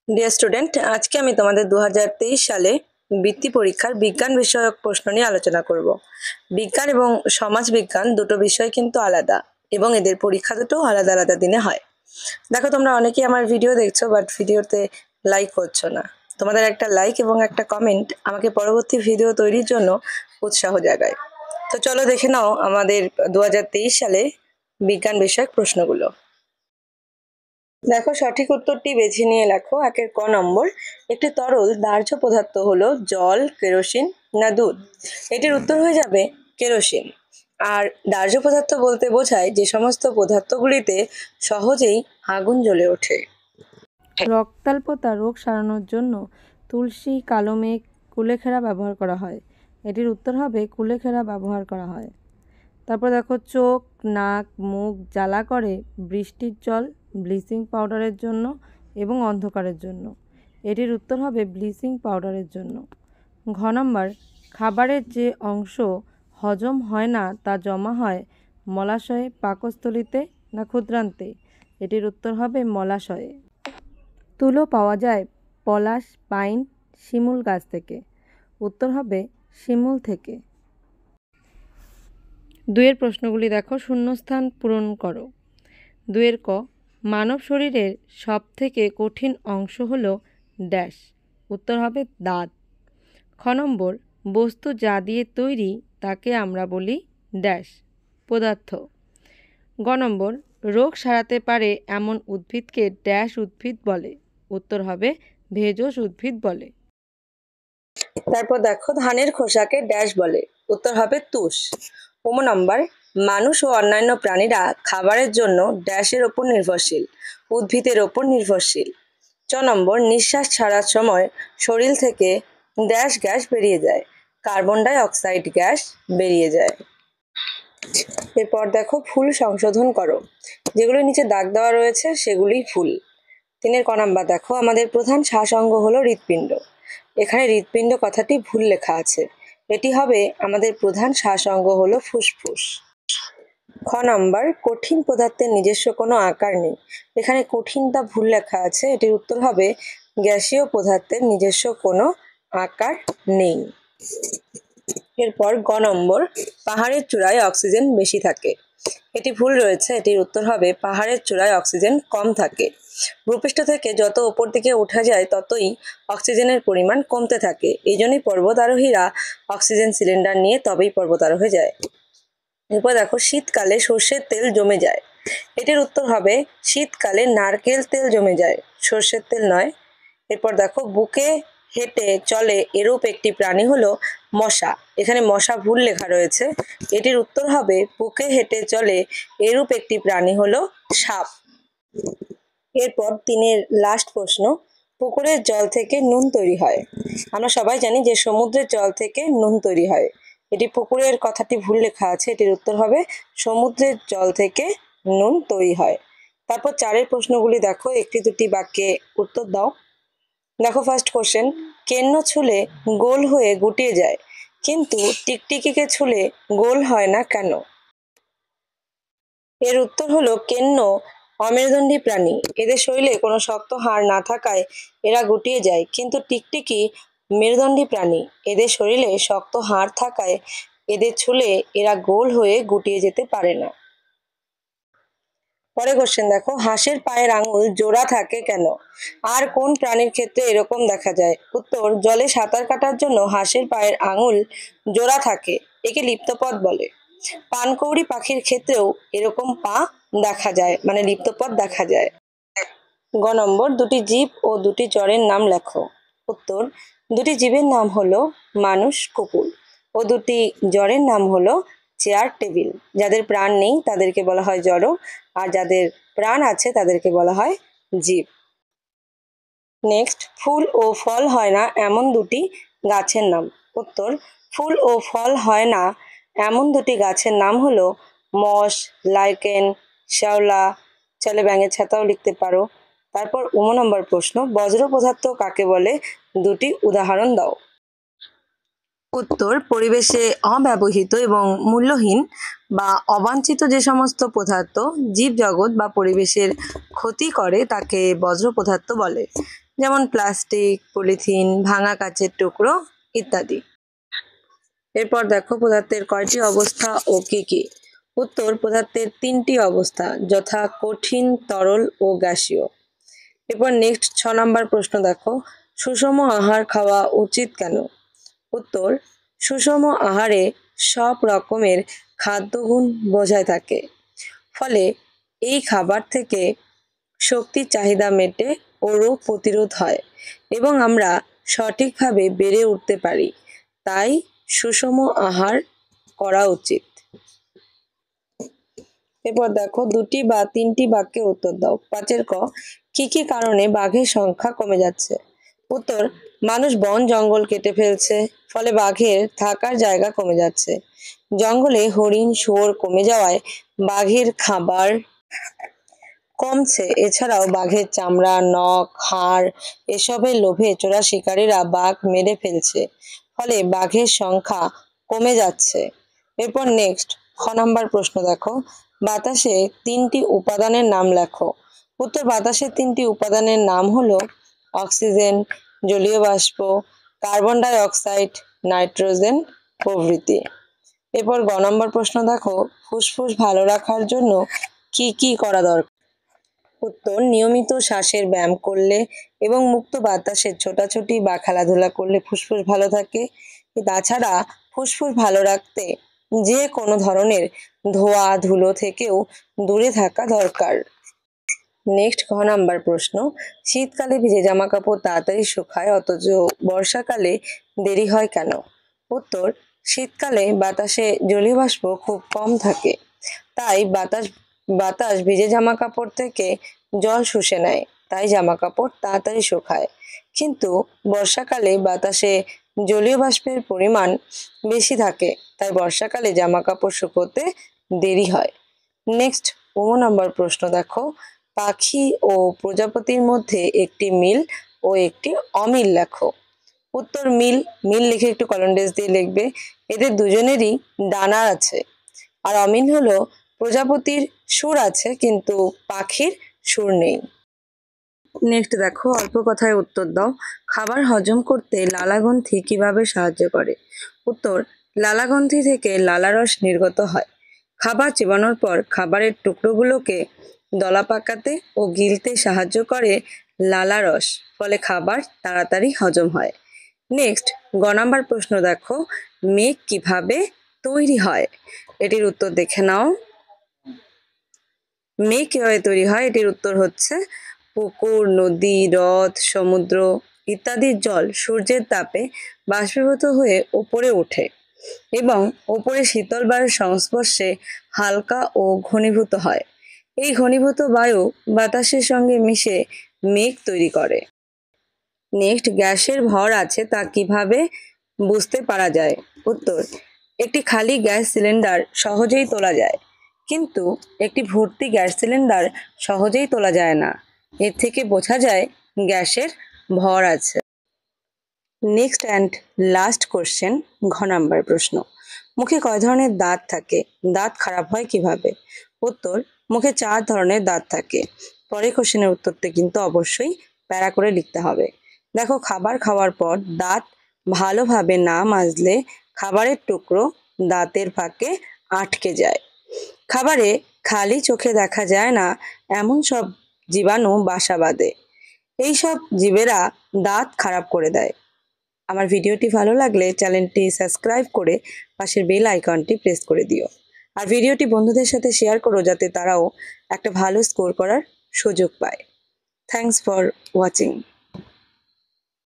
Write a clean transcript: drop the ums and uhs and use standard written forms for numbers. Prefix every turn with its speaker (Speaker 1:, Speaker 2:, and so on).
Speaker 1: Dear student, আজকে আমি তোমাদের 2023 সালে বৃত্তি পরীক্ষার বিজ্ঞান বিষয়ক প্রশ্ন নিয়ে আলোচনা করব। বিজ্ঞান এবং সমাজ বিজ্ঞান দুটো বিষয় কিন্তু আলাদা এবং এদের পরীক্ষা দুটো আলাদা আলাদা দিনে হয়। দেখো, তোমরা অনেকেই আমার ভিডিও দেখছো বাট ভিডিওতে লাইক করছো না। তোমাদের একটা লাইক এবং একটা কমেন্ট আমাকে পরবর্তী ভিডিও তৈরির জন্য উৎসাহ জাগায়। তো চলো দেখে নাও আমাদের 2023 সালে বিজ্ঞান বিষয়ক প্রশ্নগুলো। দেখো, সঠিক উত্তরটি বেছে নিয়ে লেখো। 1 ক নম্বর, একটি তরল দাহ্য পদার্থ হলো জল, কেরোসিন না দুধ? এটির উত্তর হয়ে যাবে কেরোসিন। আর দাহ্য পদার্থ বলতে বোঝায় যে সমস্ত পদার্থগুলিতে সহজেই আগুন জ্বলে ওঠে।
Speaker 2: রক্তাল্পতা রোগ সারানোর জন্য তুলসী, কালো মেঘ, কুলেখাড়া ব্যবহার করা হয়। এটির উত্তর হবে কুলেখাড়া ব্যবহার করা হয়। তারপর দেখো, চোখ, নাক, মুখ জ্বালা করে বৃষ্টির জল ব্লিচিং পাউডারের জন্য এবং অন্ধকারের জন্য। এটির উত্তর হবে ব্লিচিং পাউডারের জন্য। ঘ নম্বর, খাবারের যে অংশ হজম হয় না তা জমা হয় মলাশয়ে, পাকস্থলীতে না ক্ষুদ্রান্তে? এটির উত্তর হবে মলাশয়ে। তুলো পাওয়া যায় পলাশ, পাইন, শিমুল গাছ থেকে। উত্তর হবে শিমুল থেকে। 2 প্রশ্নগুলি দেখো, শূন্যস্থান পূরণ করো। 2 ক, মানব শরীরের সবথেকে কঠিন অংশ হলো ড্যাশ? উত্তর হবে দাঁত। খ নম্বর, বস্তু যা দিয়ে তৈরি তাকে আমরা বলি ড্যাশ? পদার্থ। গ নম্বর, রোগ সারাতে পারে এমন উদ্ভিদকে ড্যাশ উদ্ভিদ বলে? উত্তর হবে ভেষজ উদ্ভিদ বলে।
Speaker 1: তারপর দেখো, ধানের খোসাকে ড্যাশ বলে? উত্তর হবে তুষ। নম্বর, মানুষ ও অন্যান্য প্রাণীরা খাবারের জন্য ড্যাশের ওপর নির্ভরশীল? উদ্ভিদের ওপর নির্ভরশীল। নম্বর, নিঃশ্বাস ছাড়ার সময় শরীর থেকে ড্যাশ গ্যাস বেরিয়ে যায়? কার্বন ডাই অক্সাইড গ্যাস বেরিয়ে যায়। এরপর দেখো, ফুল সংশোধন করো। যেগুলো নিচে দাগ দেওয়া রয়েছে সেগুলোই ফুল। 3 ক নাম্বার দেখো, আমাদের প্রধান শ্বাসাঙ্গ হলো হৃৎপিণ্ড। এখানে হৃৎপিণ্ড কথাটি ভুল লেখা আছে। এটি হবে আমাদের প্রধান শ্বাসাঙ্গ হলো ফুসফুস। খ নাম্বার, কঠিন পদার্থের নিজস্ব কোনো আকার নেই। এখানে কঠিনটা ভুল লেখা আছে। এটির উত্তর হবে গ্যাসীয় পদার্থের নিজস্ব কোনো আকার নেই। এরপর গ নম্বর, পাহাড়ের চূড়ায় অক্সিজেন বেশি থাকে। এটি ভুল রয়েছে। এটির উত্তর হবে পাহাড়ের চূড়ায় অক্সিজেন কম থাকে। ভূপৃষ্ঠ থেকে যত উপর দিকে ওঠা যায় ততই অক্সিজেনের পরিমাণ কমতে থাকে। এই জন্যই পর্বতারোহীরা অক্সিজেন সিলিন্ডার নিয়ে তবেই পর্বতারোহে যায়। এরপর দেখো, শীতকালে সর্ষের তেল জমে যায়। এটির উত্তর হবে শীতকালে নারকেল তেল জমে যায়, সর্ষের তেল নয়। এরপর দেখো, বুকে হেঁটে চলে এরূপ একটি প্রাণী হলো মশা। এখানে মশা ভুল লেখা রয়েছে। এটির উত্তর হবে বুকে হেঁটে চলে এরূপ একটি প্রাণী হলো সাপ। এরপর 3 লাস্ট প্রশ্ন, পুকুরের জল থেকে নুন তৈরি হয়। আমরা সবাই জানি যে সমুদ্রের জল থেকে নুন তৈরি হয়। এটি পুকুরের কথাটি ভুল লেখা আছে। এটির উত্তর হবে সমুদ্রের জল থেকে নুন তৈরি হয়। তারপর 4 প্রশ্নগুলি দেখো, একটি দুটি বাক্যে উত্তর দাও। দেখো, ফার্স্ট কোশ্চেন, কেন্ন ছুলে গোল হয়ে গুটিয়ে যায় কিন্তু টিকটিকিকে ছুলে গোল হয় না কেন? এর উত্তর হলো কেন্ন অমেরুদণ্ডী প্রাণী। এদের শরীরে কোনো শক্ত হাড় না থাকায় এরা গুটিয়ে যায়, কিন্তু টিকটিকি মেরুদণ্ডী প্রাণী। এদের শরীরে শক্ত হাড় থাকায় এদের ছুলে এরা গোল হয়ে গুটিয়ে যেতে পারে না। পরে কোশ্চেন দেখো, হাঁসের পায়ের আঙুল জোড়া থাকে কেন? আর কোন প্রাণীর ক্ষেত্রে এরকম দেখা যায়? উত্তর, জলে সাঁতার কাটার জন্য হাঁসের পায়ের আঙুল জোড়া থাকে। একে লিপ্তপদ বলে। পানকৌড়ি পাখির ক্ষেত্রেও এরকম পা দেখা যায়, মানে লিপ্তপদ দেখা যায়। গ নম্বর, দুটি জীব ও দুটি জড়ের নাম লেখো। উত্তর, দুটি জীবের নাম হলো মানুষ, কুকুর, ও দুটি জড়ের নাম হলো চেয়ার, টেবিল। যাদের প্রাণ নেই তাদেরকে বলা হয় জড়, আর যাদের প্রাণ আছে তাদেরকে বলা হয় জীব। নেক্সট, ফুল ও ফল হয় না এমন দুটি গাছের নাম। উত্তর, ফুল ও ফল হয় না এমন দুটি গাছের নাম হলো মস, লাইকেন, শ্যাওলা। চলে ব্যাঙের ছাতাও লিখতে পারো। তারপর নম্বর প্রশ্ন, বজ্র পদার্থ কাকে বলে? দুটি উদাহরণ দাও। উত্তর, পরিবেশে অব্যবহৃত এবং মূল্যহীন বা অবাঞ্ছিত যে সমস্ত পদার্থ জীবজগৎ বা পরিবেশের ক্ষতি করে তাকে বজ্র পদার্থ বলে। যেমন প্লাস্টিক, পলিথিন, ভাঙা কাচের টুকরো ইত্যাদি। এরপর দেখো পদার্থের কয়টি অবস্থা ও কি কি। উত্তর, পদার্থের 3টি অবস্থা, যথা কঠিন, তরল ও গ্যাসীয়। এরপর নেক্সট 6 নম্বর প্রশ্ন দেখো, সুষম আহার খাওয়া উচিত কেন? উত্তর, সুষম আহারে সব রকমের খাদ্যগুণ বজায় থাকে, ফলে এই খাবার থেকে শক্তির চাহিদা মেটে ও রোগ প্রতিরোধ হয় এবং আমরা সঠিকভাবে বেড়ে উঠতে পারি। তাই সুষম আহার করা উচিত। এরপর দেখো 2টি বা 3টি বাক্যে উত্তর দাও। 5 ক, কি কি কারণে বাঘের সংখ্যা কমে যাচ্ছে? উত্তর, মানুষ বন জঙ্গল কেটে ফেলছে, ফলে বাঘের থাকার জায়গা কমে যাচ্ছে। জঙ্গলে হরিণ, শুয়োর কমে যাওয়ায় বাঘের খাবার কমছে। এছাড়াও বাঘের চামড়া, নখ, হাড় এসবের লোভে চোরা শিকারীরা বাঘ মেরে ফেলছে, ফলে বাঘের সংখ্যা কমে যাচ্ছে। এরপর নেক্সট 6 নম্বর প্রশ্ন দেখো, বাতাসে 3টি উপাদানের নাম লেখো। উত্তর, বাতাসের 3টি উপাদানের নাম হলো অক্সিজেন, জলীয় বাষ্প, কার্বন ডাই অক্সাইড, নাইট্রোজেন প্রভৃতি। এরপর গ নম্বর প্রশ্ন দেখো, ফুসফুস ভালো রাখার জন্য কি কি করা দরকার? উত্তর, নিয়মিত শ্বাসের ব্যায়াম করলে এবং মুক্ত বাতাসে ছোটাছুটি বা খেলাধুলা করলে ফুসফুস ভালো থাকে। তাছাড়া ফুসফুস ভালো রাখতে যে কোনো ধরনের ধোঁয়া ধুলো থেকেও দূরে থাকা দরকার। নেক্সট ঘ নাম্বার প্রশ্ন, শীতকালে ভিজে জামা কাপড় তাড়াতাড়ি শুকায় অথচ বর্ষাকালে দেরি হয় কেন? উত্তর, শীতকালে বাতাসে জলীয় বাষ্প খুব কম থাকে, তাই বাতাস ভিজে জামা কাপড় থেকে জল শুষে নেয়, তাই জামা কাপড় তাড়াতাড়ি শুকায়। কিন্তু বর্ষাকালে বাতাসে জলীয় বাষ্পের পরিমাণ বেশি থাকে, তাই বর্ষাকালে জামা কাপড় শুকোতে দেরি হয়। নেক্সট 15 নম্বর প্রশ্ন দেখো, পাখি ও প্রজাপতির মধ্যে একটি মিল ও একটি অমিল লেখো। উত্তর, মিল লিখে একটু কলমডেস দিয়ে লিখবে। এদের দুজনেরই ডানা আছে। আর অমিল হলো প্রজাপতির সুর আছে কিন্তু পাখির সুর নেই। নেক্সট দেখো, অল্প কথায় উত্তর দাও। খাবার হজম করতে লালাগ্রন্থি কিভাবে সাহায্য করে? উত্তর, লালাগ্রন্থি থেকে লালারস নির্গত হয়। খাবার চিবানোর পর খাবারের টুকরোগুলোকে দলা পাকাতে ও গিলতে সাহায্য করে লালারস, ফলে খাবার তাড়াতাড়ি হজম হয়। নেক্সট গ নাম্বার প্রশ্ন দেখো, মেঘ কিভাবে তৈরি হয়? এটির উত্তর দেখে নাও। মেঘ কিভাবে তৈরি হয়? এটির উত্তর হচ্ছে, পুকুর, নদী, হ্রদ, সমুদ্র ইত্যাদির জল সূর্যের তাপে বাষ্পীভূত হয়ে উপরে ওঠে এবং উপরে শীতল বায়ুর সংস্পর্শে হালকা ও ঘনীভূত হয়। এই ঘনীভূত বায়ু বাতাসের সঙ্গে মিশে মেঘ তৈরি করে। নেক্সট, গ্যাসের ভর আছে তা কিভাবে বুঝতে পারা যায়? উত্তর, একটি খালি গ্যাস সিলিন্ডার সহজেই তোলা যায়, কিন্তু একটি ভর্তি গ্যাস সিলিন্ডার সহজেই তোলা যায় না। এর থেকে বোঝা যায় গ্যাসের ভর আছে। নেক্সট অ্যান্ড লাস্ট কোশ্চেন, ঘ নাম্বার প্রশ্ন, মুখে কয় ধরনের দাঁত থাকে? দাঁত খারাপ হয় কিভাবে? উত্তর, মুখে 4 ধরনের দাঁত থাকে। পরের কোশ্চেনের উত্তরটা কিন্তু অবশ্যই প্যারা করে লিখতে হবে। দেখো, খাবার খাওয়ার পর দাঁত ভালোভাবে না মাজলে খাবারের টুকরো দাঁতের ফাঁকে আটকে যায়। খাবারে খালি চোখে দেখা যায় না এমন সব জীবাণু বাসা বাঁধে। এইসব জীবেরা দাঁত খারাপ করে দেয়। আমার ভিডিওটি ভালো লাগলে চ্যানেলটি সাবস্ক্রাইব করে পাশের বেল আইকনটি প্রেস করে দিও। আর ভিডিওটি বন্ধুদের সাথে শেয়ার করো যাতে তারাও একটা ভালো স্কোর করার সুযোগ পায়। Thanks for watching.